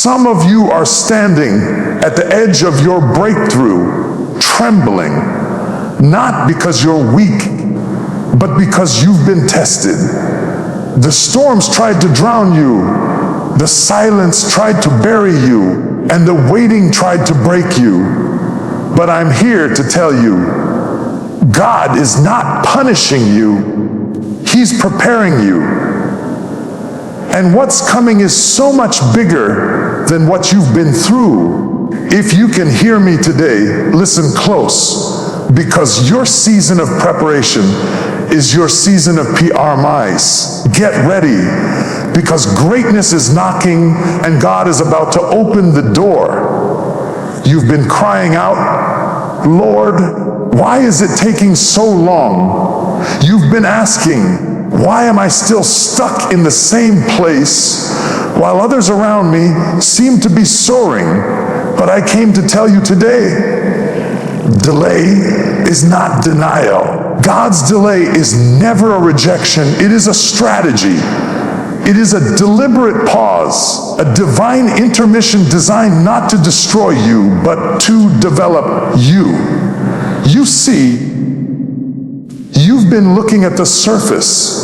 Some of you are standing at the edge of your breakthrough, trembling, not because you're weak, but because you've been tested. The storms tried to drown you, the silence tried to bury you, and the waiting tried to break you. But I'm here to tell you, God is not punishing you, He's preparing you. And what's coming is so much bigger than what you've been through. If you can hear me today, listen close, because your season of preparation is your season of PRMIs. Get ready, because greatness is knocking and God is about to open the door. You've been crying out, Lord, why is it taking so long? You've been asking, why am I still stuck in the same place while others around me seem to be soaring? But I came to tell you today, delay is not denial. God's delay is never a rejection. It is a strategy. It is a deliberate pause, a divine intermission designed not to destroy you, but to develop you. You see, you've been looking at the surface,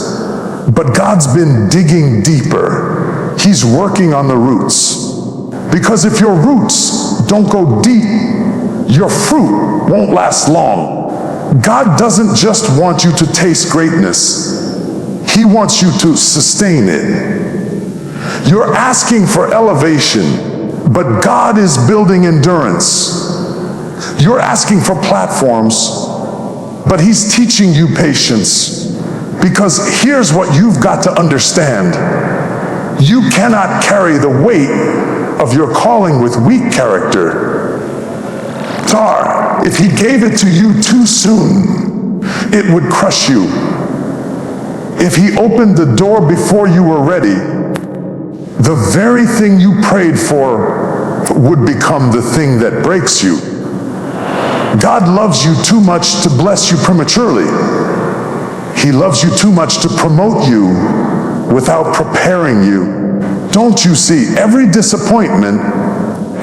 but God's been digging deeper. He's working on the roots. Because if your roots don't go deep, your fruit won't last long. God doesn't just want you to taste greatness. He wants you to sustain it. You're asking for elevation, but God is building endurance. You're asking for platforms, but He's teaching you patience. Because here's what you've got to understand. You cannot carry the weight of your calling with weak character. If He gave it to you too soon, it would crush you. If He opened the door before you were ready, the very thing you prayed for would become the thing that breaks you. God loves you too much to bless you prematurely. He loves you too much to promote you without preparing you. Don't you see, every disappointment,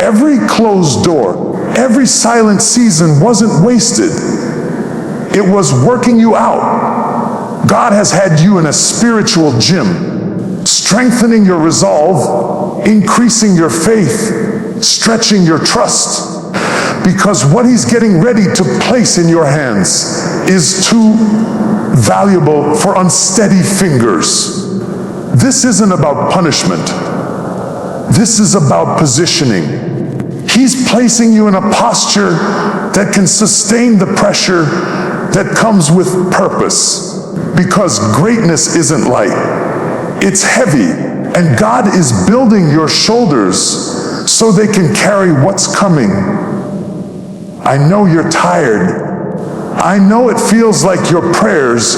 every closed door, every silent season wasn't wasted. It was working you out. God has had you in a spiritual gym, strengthening your resolve, increasing your faith, stretching your trust. Because what He's getting ready to place in your hands is too valuable for unsteady fingers. This isn't about punishment. This is about positioning. He's placing you in a posture that can sustain the pressure that comes with purpose. Because greatness isn't light. It's heavy. And God is building your shoulders so they can carry what's coming. I know you're tired. I know it feels like your prayers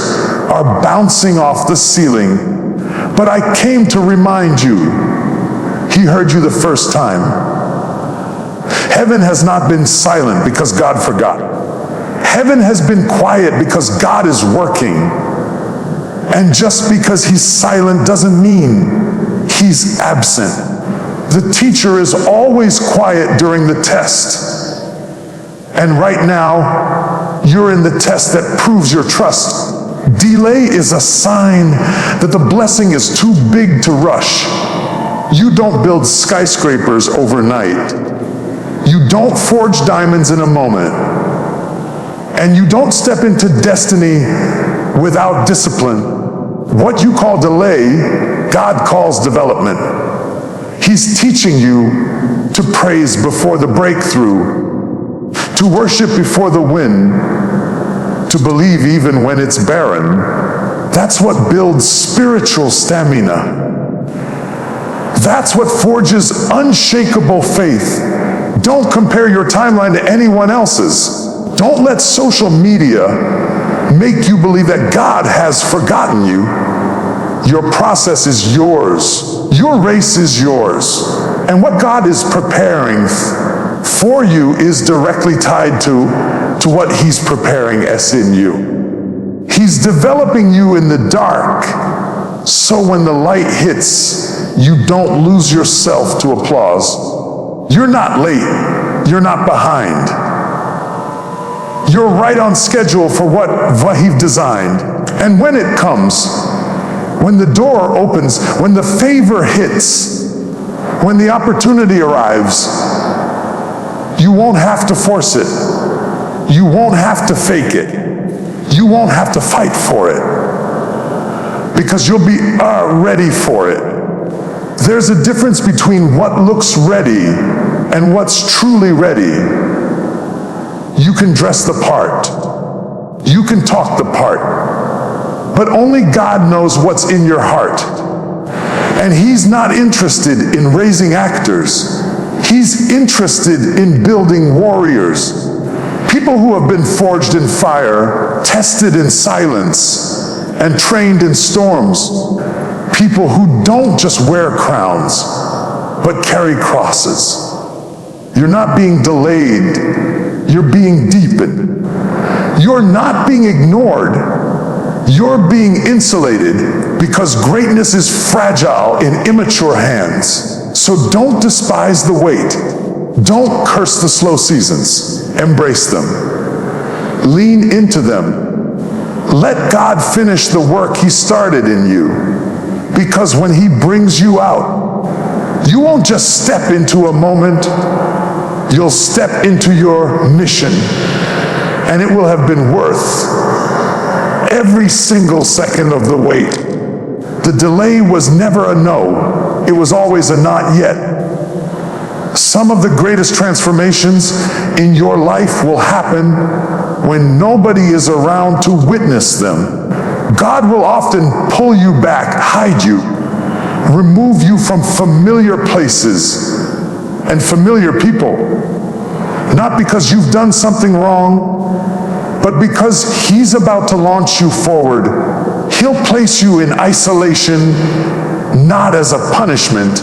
are bouncing off the ceiling, but I came to remind you, He heard you the first time. Heaven has not been silent because God forgot. Heaven has been quiet because God is working. And just because He's silent doesn't mean He's absent. The teacher is always quiet during the test. And right now, you're in the test that proves your trust. Delay is a sign that the blessing is too big to rush. You don't build skyscrapers overnight. You don't forge diamonds in a moment. And you don't step into destiny without discipline. What you call delay, God calls development. He's teaching you to praise before the breakthrough, to worship before the win, to believe even when it's barren. That's what builds spiritual stamina. That's what forges unshakable faith. Don't compare your timeline to anyone else's. Don't let social media make you believe that God has forgotten you. Your process is yours. Your race is yours. And what God is preparing for you is directly tied to what He's preparing as in you. He's developing you in the dark So when the light hits, you don't lose yourself to applause. You're not late. You're not behind. You're right on schedule for what Vahiv designed. And when it comes, when the door opens, when the favor hits, when the opportunity arrives, you won't have to force it. You won't have to fake it. You won't have to fight for it, because you'll be ready for it. There's a difference between what looks ready and what's truly ready. You can dress the part. You can talk the part. But only God knows what's in your heart. And He's not interested in raising actors. He's interested in building warriors. People who have been forged in fire, tested in silence, and trained in storms. People who don't just wear crowns, but carry crosses. You're not being delayed, you're being deepened. You're not being ignored, you're being insulated, because greatness is fragile in immature hands. So don't despise the wait. Don't curse the slow seasons. Embrace them. Lean into them. Let God finish the work He started in you. Because when He brings you out, you won't just step into a moment, you'll step into your mission. And it will have been worth every single second of the wait. The delay was never a no, it was always a not yet. Some of the greatest transformations in your life will happen when nobody is around to witness them. God will often pull you back, hide you, remove you from familiar places and familiar people. Not because you've done something wrong, but because He's about to launch you forward. He'll place you in isolation, not as a punishment,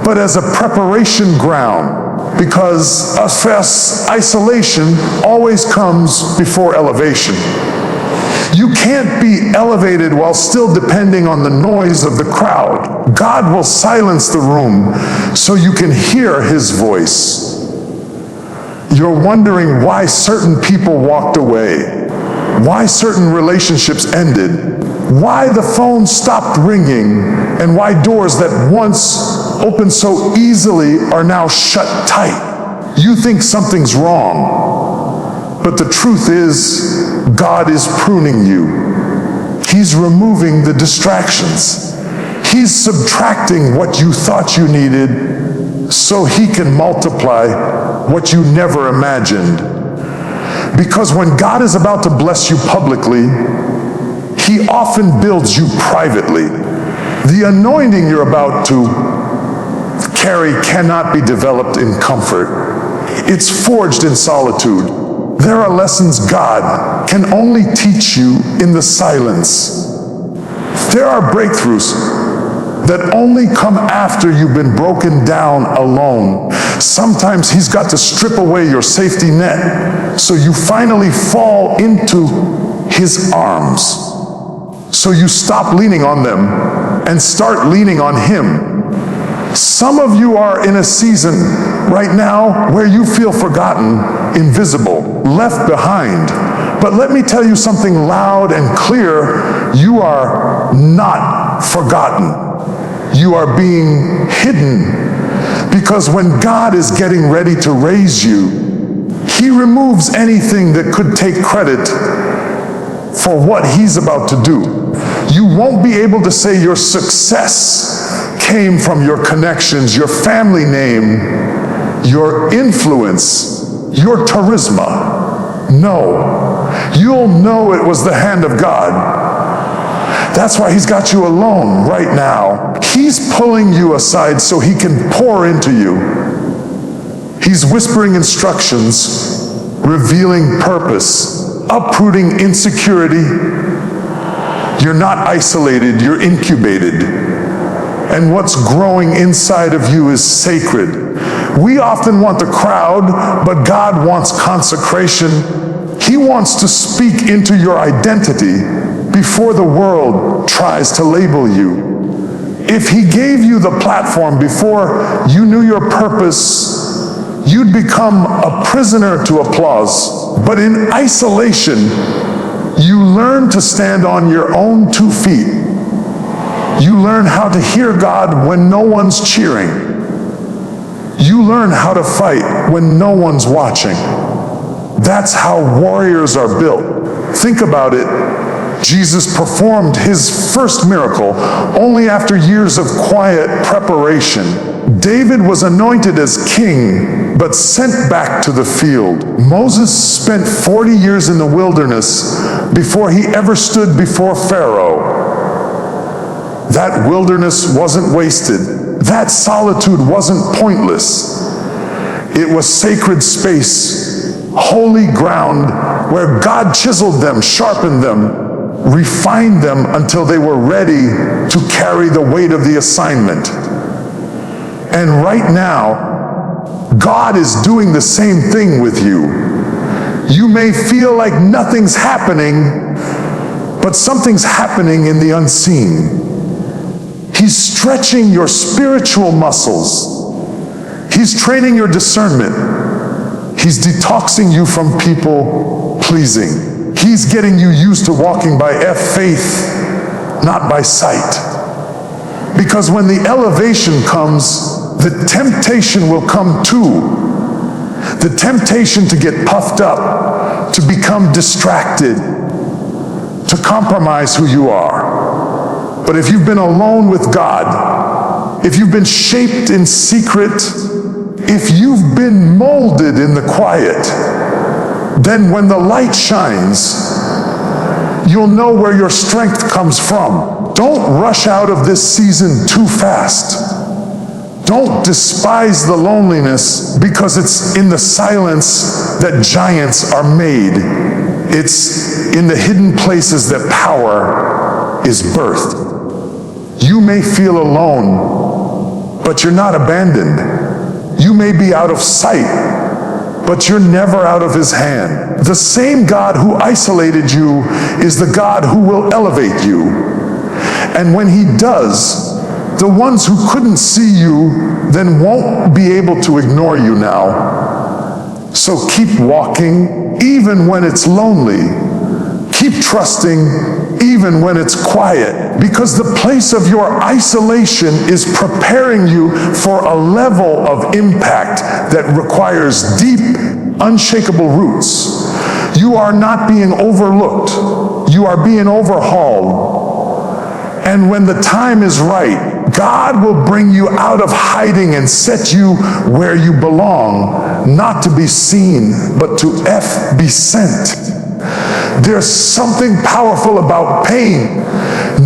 but as a preparation ground, because isolation always comes before elevation. You can't be elevated while still depending on the noise of the crowd. God will silence the room so you can hear His voice. You're wondering why certain people walked away, why certain relationships ended, why the phone stopped ringing, and why doors that once opened so easily are now shut tight. You think something's wrong, but the truth is, God is pruning you. He's removing the distractions. He's subtracting what you thought you needed so He can multiply what you never imagined. Because when God is about to bless you publicly, He often builds you privately. The anointing you're about to carry cannot be developed in comfort. It's forged in solitude. There are lessons God can only teach you in the silence. There are breakthroughs that only come after you've been broken down alone. Sometimes He's got to strip away your safety net so you finally fall into His arms. So you stop leaning on them and start leaning on Him. Some of you are in a season right now where you feel forgotten, invisible, left behind. But let me tell you something loud and clear. You are not forgotten. You are being hidden. Because when God is getting ready to raise you, He removes anything that could take credit for what He's about to do. You won't be able to say your success came from your connections, your family name, your influence, your charisma. No. You'll know it was the hand of God. That's why He's got you alone right now. He's pulling you aside so He can pour into you. He's whispering instructions, revealing purpose, uprooting insecurity. You're not isolated, you're incubated. And what's growing inside of you is sacred. We often want the crowd, but God wants consecration. He wants to speak into your identity before the world tries to label you. If he gave you the platform before you knew your purpose, you'd become a prisoner to applause. But in isolation, you learn to stand on your own 2 feet. You learn how to hear God when no one's cheering. You learn how to fight when no one's watching. That's how warriors are built. Think about it. Jesus performed his first miracle only after years of quiet preparation. David was anointed as king, but sent back to the field. Moses spent 40 years in the wilderness before he ever stood before Pharaoh. That wilderness wasn't wasted. That solitude wasn't pointless. It was sacred space, holy ground, where God chiseled them, sharpened them, refined them until they were ready to carry the weight of the assignment. And right now, God is doing the same thing with you. You may feel like nothing's happening, but something's happening in the unseen. He's stretching your spiritual muscles. He's training your discernment. He's detoxing you from people pleasing. He's getting you used to walking by faith, not by sight. Because when the elevation comes, the temptation will come too. The temptation to get puffed up, to become distracted, to compromise who you are. But if you've been alone with God, if you've been shaped in secret, if you've been molded in the quiet, then when the light shines, you'll know where your strength comes from. Don't rush out of this season too fast. Don't despise the loneliness, because it's in the silence that giants are made. It's in the hidden places that power is birthed. You may feel alone, but you're not abandoned. You may be out of sight, but you're never out of his hand. The same God who isolated you is the God who will elevate you. And when he does, the ones who couldn't see you then won't be able to ignore you now. So keep walking, even when it's lonely. Keep trusting, even when it's quiet, because the place of your isolation is preparing you for a level of impact that requires deep, unshakable roots. You are not being overlooked. You are being overhauled. And when the time is right, God will bring you out of hiding and set you where you belong, not to be seen, but to be sent. There's something powerful about pain,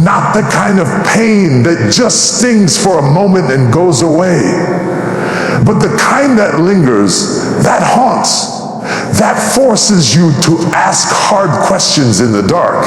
not the kind of pain that just stings for a moment and goes away, but the kind that lingers, that haunts, that forces you to ask hard questions in the dark.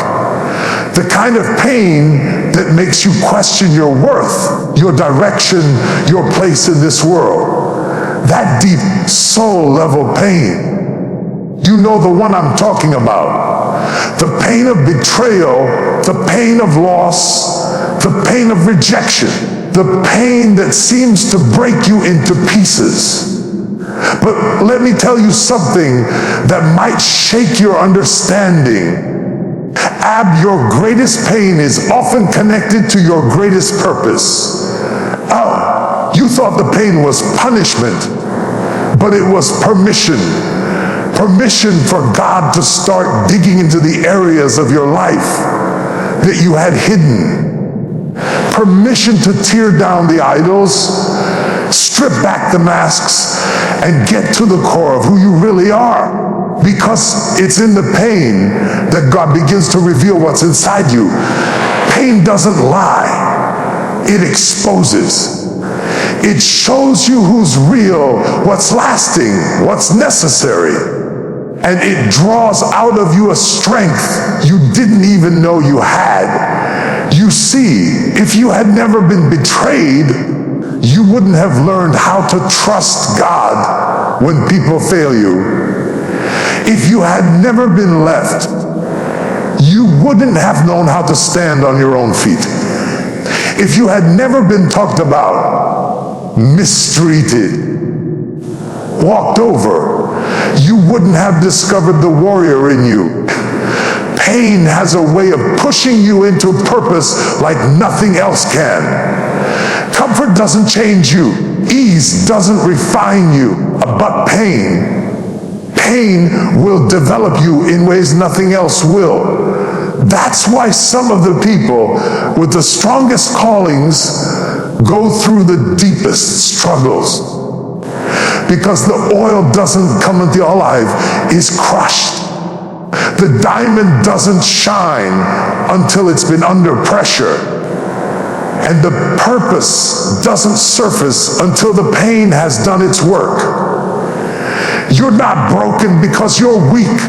The kind of pain that makes you question your worth, your direction, your place in this world. That deep soul-level pain. You know the one I'm talking about. The pain of betrayal, the pain of loss, the pain of rejection, the pain that seems to break you into pieces. But let me tell you something that might shake your understanding. Your greatest pain is often connected to your greatest purpose. Oh, you thought the pain was punishment, but it was permission. Permission for God to start digging into the areas of your life that you had hidden. Permission to tear down the idols, strip back the masks, and get to the core of who you really are. Because it's in the pain that God begins to reveal what's inside you. Pain doesn't lie. It exposes. It shows you who's real, what's lasting, what's necessary. And it draws out of you a strength you didn't even know you had. You see, if you had never been betrayed, you wouldn't have learned how to trust God when people fail you. If you had never been left, you wouldn't have known how to stand on your own feet. If you had never been talked about, mistreated, walked over, you wouldn't have discovered the warrior in you. Pain has a way of pushing you into purpose like nothing else can. Comfort doesn't change you. Ease doesn't refine you. But pain will develop you in ways nothing else will. That's why some of the people with the strongest callings go through the deepest struggles. Because the oil doesn't come into your life, it's crushed. The diamond doesn't shine until it's been under pressure. And the purpose doesn't surface until the pain has done its work. You're not broken because you're weak.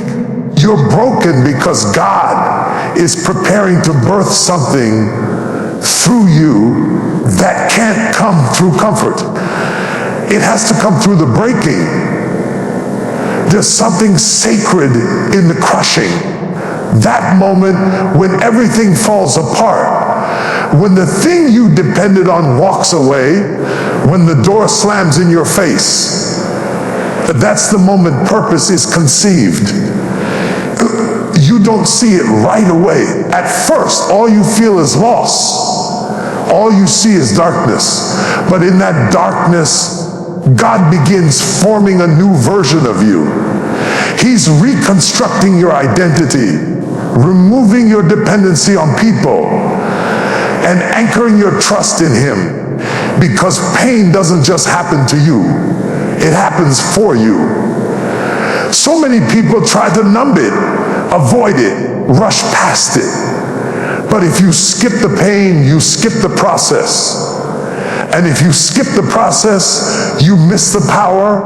You're broken because God is preparing to birth something through you that can't come through comfort. It has to come through the breaking. There's something sacred in the crushing. That moment when everything falls apart, when the thing you depended on walks away, when the door slams in your face, that's the moment purpose is conceived. You don't see it right away. At first, all you feel is loss. All you see is darkness. But in that darkness, God begins forming a new version of you. He's reconstructing your identity, removing your dependency on people, and anchoring your trust in Him. Because pain doesn't just happen to you, it happens for you. So many people try to numb it, avoid it, rush past it. But if you skip the pain, you skip the process. And if you skip the process, you miss the power.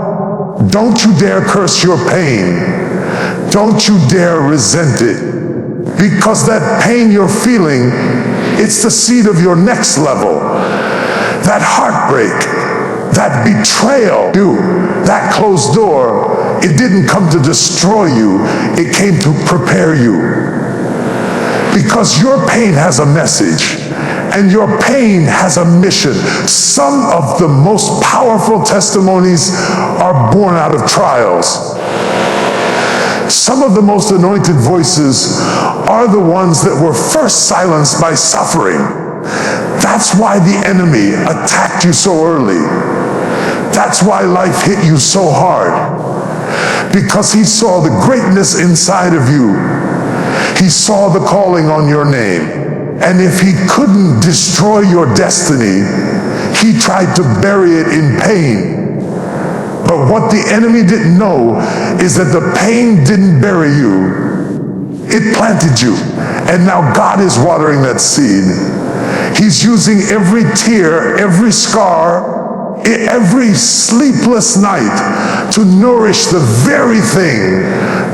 Don't you dare curse your pain. Don't you dare resent it. Because that pain you're feeling, it's the seed of your next level. That heartbreak, that betrayal, that closed door, it didn't come to destroy you, it came to prepare you. Because your pain has a message, and your pain has a mission. Some of the most powerful testimonies are born out of trials. Some of the most anointed voices are the ones that were first silenced by suffering. That's why the enemy attacked you so early. That's why life hit you so hard. Because he saw the greatness inside of you. He saw the calling on your name. And if he couldn't destroy your destiny, he tried to bury it in pain. But what the enemy didn't know is that the pain didn't bury you. It planted you. And now God is watering that seed. He's using every tear, every scar, every sleepless night to nourish the very thing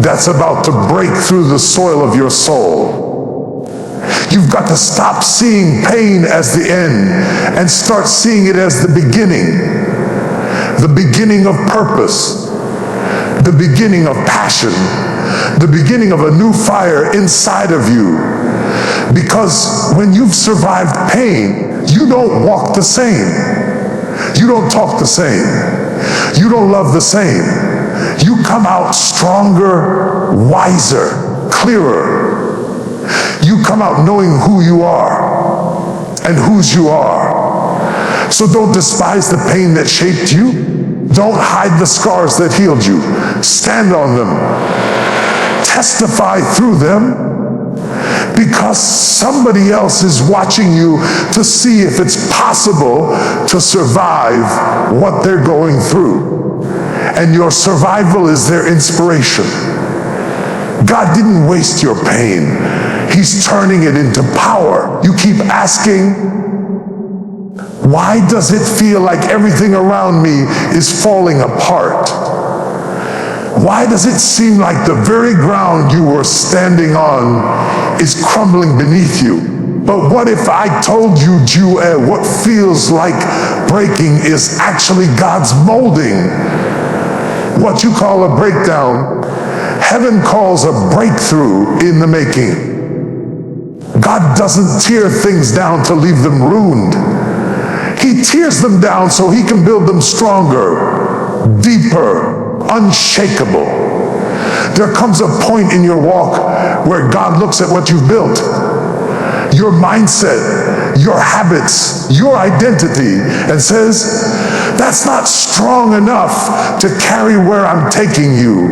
that's about to break through the soil of your soul. You've got to stop seeing pain as the end and start seeing it as the beginning of purpose, the beginning of passion, the beginning of a new fire inside of you. Because when you've survived pain, you don't walk the same. You don't talk the same. You don't love the same. You come out stronger, wiser, clearer. You come out knowing who you are and whose you are. So don't despise the pain that shaped you. Don't hide the scars that healed you. Stand on them. Testify through them. Because somebody else is watching you to see if it's possible to survive what they're going through. And your survival is their inspiration. God didn't waste your pain. He's turning it into power. You keep asking, why does it feel like everything around me is falling apart? Why does it seem like the very ground you were standing on is crumbling beneath you? But what if I told you, Jewel, what feels like breaking is actually God's molding? What you call a breakdown, heaven calls a breakthrough in the making. God doesn't tear things down to leave them ruined. He tears them down so he can build them stronger, deeper, unshakable. There comes a point in your walk where God looks at what you've built, your mindset, your habits, your identity, and says, that's not strong enough to carry where I'm taking you.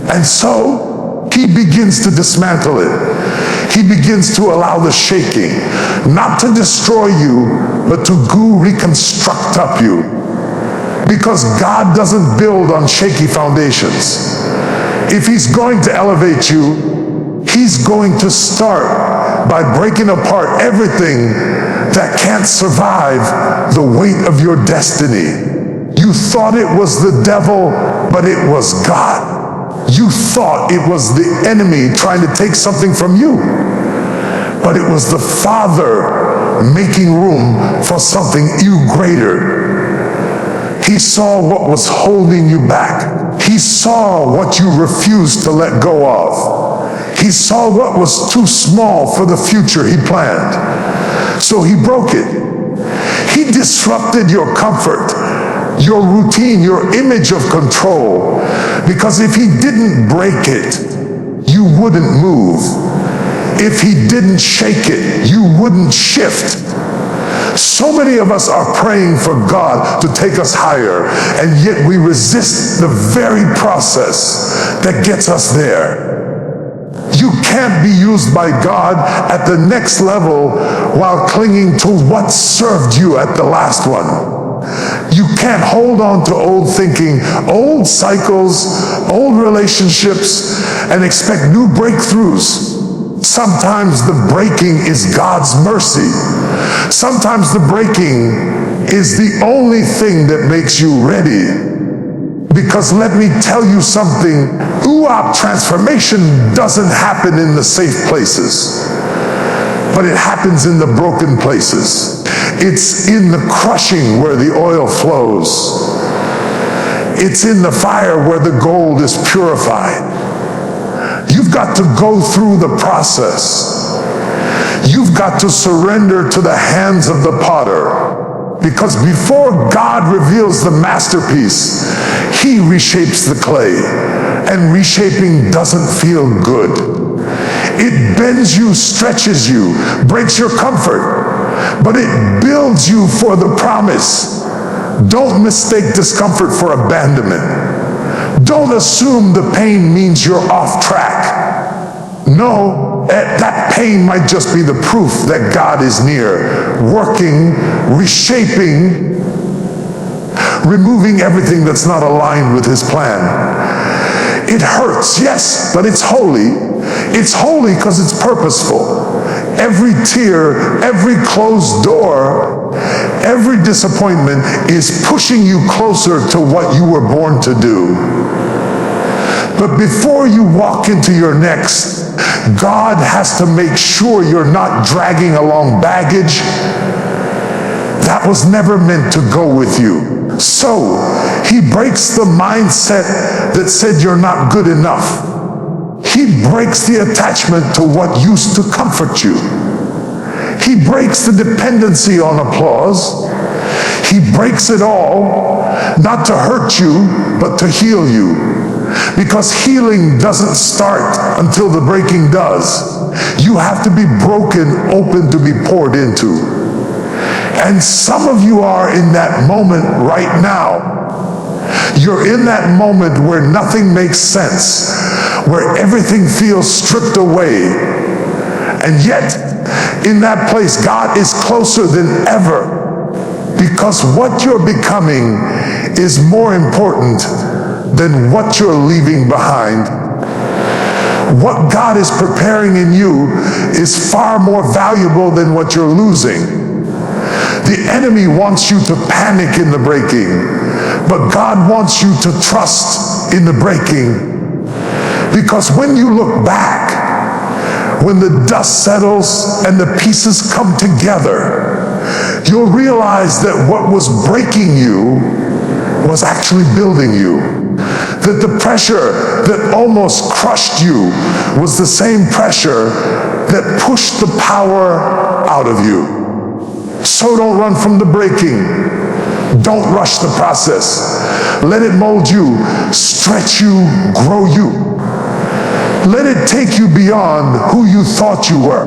And so he begins to dismantle it. He begins to allow the shaking, not to destroy you, but to reconstruct up you. Because God doesn't build on shaky foundations. If he's going to elevate you, he's going to start by breaking apart everything that can't survive the weight of your destiny. You thought it was the devil, but it was God. You thought it was the enemy trying to take something from you, but it was the Father making room for something even greater. He saw what was holding you back. He saw what you refused to let go of. He saw what was too small for the future he planned. So he broke it. He disrupted your comfort, your routine, your image of control. Because if he didn't break it, you wouldn't move. If he didn't shake it, you wouldn't shift. So many of us are praying for God to take us higher, and yet we resist the very process that gets us there. You can't be used by God at the next level while clinging to what served you at the last one. You can't hold on to old thinking, old cycles, old relationships, and expect new breakthroughs. Sometimes the breaking is God's mercy. Sometimes the breaking is the only thing that makes you ready. Because let me tell you something, transformation doesn't happen in the safe places, but it happens in the broken places. It's in the crushing where the oil flows. It's in the fire where the gold is purified. You've got to go through the process. You've got to surrender to the hands of the potter. Because before God reveals the masterpiece, he reshapes the clay. And reshaping doesn't feel good. It bends you, stretches you, breaks your comfort, but it builds you for the promise. Don't mistake discomfort for abandonment. Don't assume the pain means you're off track. No, that pain might just be the proof that God is near, working, reshaping, removing everything that's not aligned with his plan. It hurts, yes, but it's holy. It's holy because it's purposeful. Every tear, every closed door, every disappointment is pushing you closer to what you were born to do. But before you walk into your next, God has to make sure you're not dragging along baggage that was never meant to go with you. So he breaks the mindset that said you're not good enough. He breaks the attachment to what used to comfort you. He breaks the dependency on applause. He breaks it all, not to hurt you, but to heal you. Because healing doesn't start until the breaking does. You have to be broken, open to be poured into. And some of you are in that moment right now. You're in that moment where nothing makes sense, where everything feels stripped away. And yet, in that place, God is closer than ever, because what you're becoming is more important than what you're leaving behind. What God is preparing in you is far more valuable than what you're losing. The enemy wants you to panic in the breaking, but God wants you to trust in the breaking. Because when you look back, when the dust settles and the pieces come together, you'll realize that what was breaking you was actually building you. That the pressure that almost crushed you was the same pressure that push the power out of you. So don't run from the breaking. Don't rush the process. Let it mold you, stretch you, grow you. Let it take you beyond who you thought you were.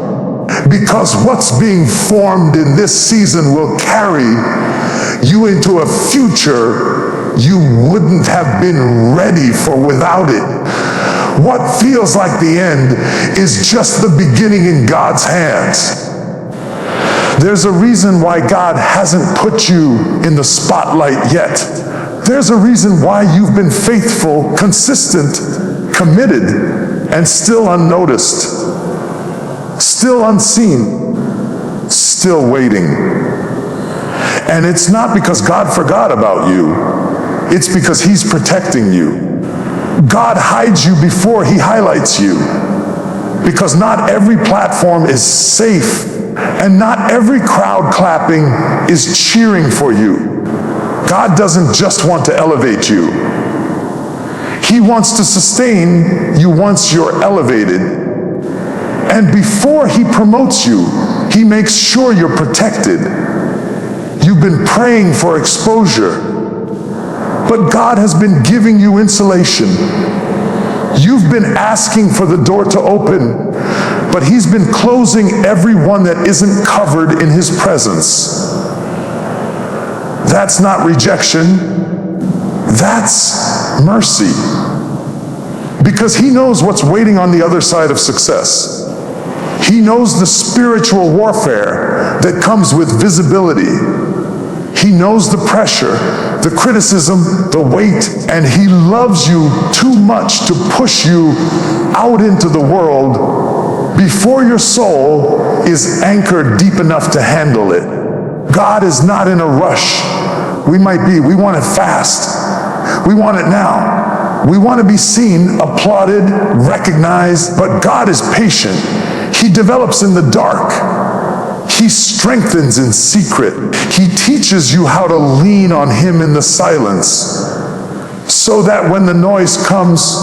Because what's being formed in this season will carry you into a future you wouldn't have been ready for without it. What feels like the end is just the beginning in God's hands. There's a reason why God hasn't put you in the spotlight yet. There's a reason why you've been faithful, consistent, committed, and still unnoticed, still unseen, still waiting. And it's not because God forgot about you. It's because He's protecting you. God hides you before He highlights you. Because not every platform is safe, and not every crowd clapping is cheering for you. God doesn't just want to elevate you. He wants to sustain you once you're elevated. And before He promotes you, He makes sure you're protected. You've been praying for exposure, but God has been giving you insulation. You've been asking for the door to open, but He's been closing every one that isn't covered in His presence. That's not rejection. That's mercy. Because He knows what's waiting on the other side of success. He knows the spiritual warfare that comes with visibility. He knows the pressure, the criticism, the weight, and He loves you too much to push you out into the world before your soul is anchored deep enough to handle it. God is not in a rush. We want it fast. We want it now. We want to be seen, applauded, recognized, but God is patient. He develops in the dark. He strengthens in secret. He teaches you how to lean on Him in the silence, so that when the noise comes,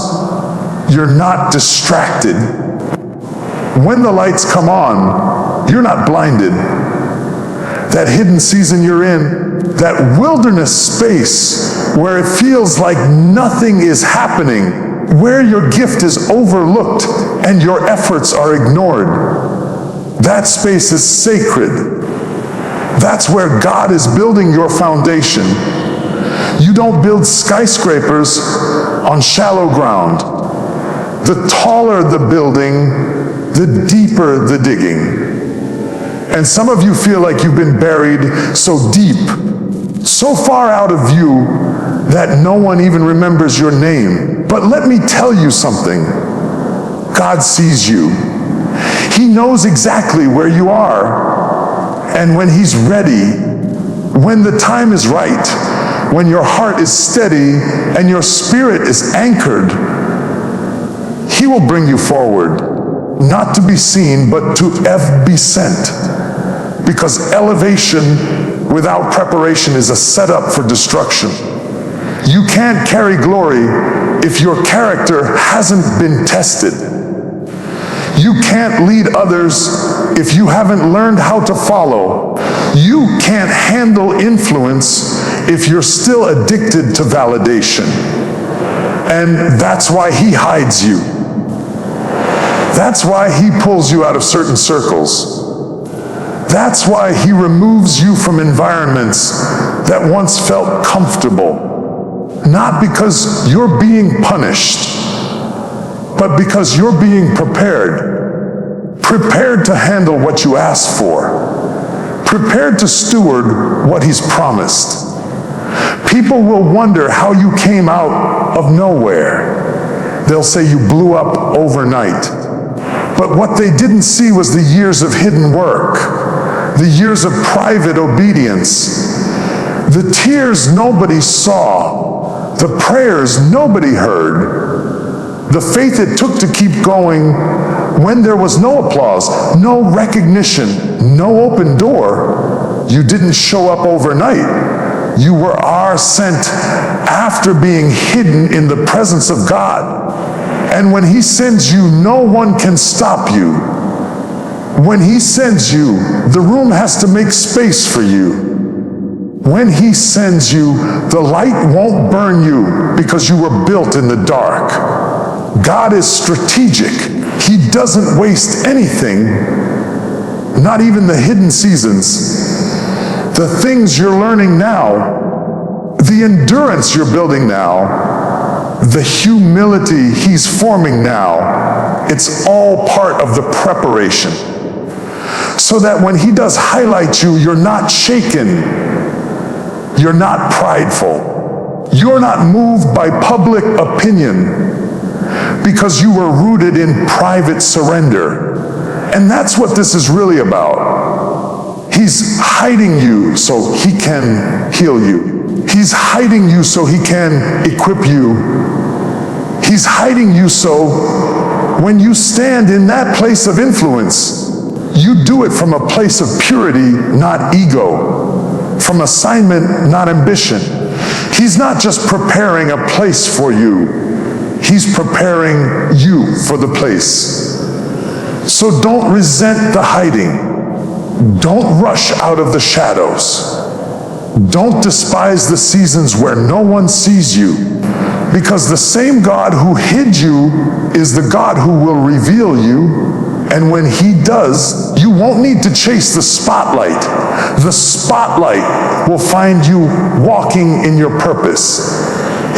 you're not distracted. When the lights come on, you're not blinded. That hidden season you're in, that wilderness space where it feels like nothing is happening, where your gift is overlooked and your efforts are ignored, that space is sacred. That's where God is building your foundation. You don't build skyscrapers on shallow ground. The taller the building, the deeper the digging. And some of you feel like you've been buried so deep, so far out of view that no one even remembers your name. But let me tell you something. God sees you. He knows exactly where you are. And when He's ready, when the time is right, when your heart is steady and your spirit is anchored, He will bring you forward, not to be seen, but to be sent. Because elevation without preparation is a setup for destruction. You can't carry glory if your character hasn't been tested. You can't lead others if you haven't learned how to follow. You can't handle influence if you're still addicted to validation. And that's why He hides you. That's why He pulls you out of certain circles. That's why He removes you from environments that once felt comfortable. Not because you're being punished, but because you're being prepared. Prepared to handle what you asked for. Prepared to steward what He's promised. People will wonder how you came out of nowhere. They'll say you blew up overnight. But what they didn't see was the years of hidden work, the years of private obedience, the tears nobody saw, the prayers nobody heard, the faith it took to keep going when there was no applause, no recognition, no open door. You didn't show up overnight. You were sent after being hidden in the presence of God. And when He sends you, no one can stop you. When he sends you, the room has to make space for you. When he sends you, the light won't burn you because you were built in the dark. God is strategic. He doesn't waste anything, not even the hidden seasons. The things you're learning now, the endurance you're building now, the humility he's forming now, it's all part of the preparation. So that when he does highlight you, you're not shaken. You're not prideful. You're not moved by public opinion because you were rooted in private surrender. And that's what this is really about. He's hiding you so he can heal you. He's hiding you so he can equip you. He's hiding you so when you stand in that place of influence, you do it from a place of purity, not ego. From assignment, not ambition. He's not just preparing a place for you. He's preparing you for the place. So don't resent the hiding. Don't rush out of the shadows. Don't despise the seasons where no one sees you. Because the same God who hid you is the God who will reveal you. And when he does, you won't need to chase the spotlight. The spotlight will find you walking in your purpose.